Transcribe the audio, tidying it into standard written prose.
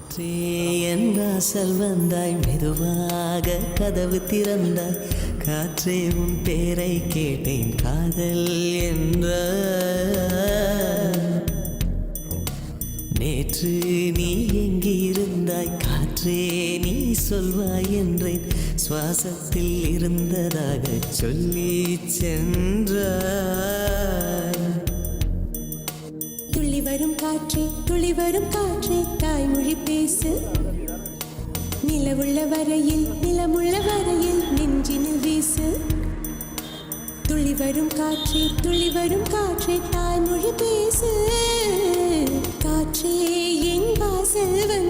காற்றே என் வாசல் வந்தாய், மெதுவாக கதவு திறந்தாய். காற்றே உன் பேரை கேட்டேன், காதல் என்ற. நேற்று நீ எங்கிருந்தாய் காற்றே, நீ சொல்வாய் என்றேன். சுவாசத்தில் இருந்ததாக சொல்லி சென்றாய். துள்ளி வரும் காற்றே, துளி வரும் காற்றே, தாய்மொழி பேசு. நிலவுள்ள வரையில், நிலமுள்ள வரையில் நெஞ்சினில் வீசு. துள்ளி வரும் காற்றே, துளி வரும் காற்றே, தாய்மொழி பேசு. காற்றே என் வாசல் வந்து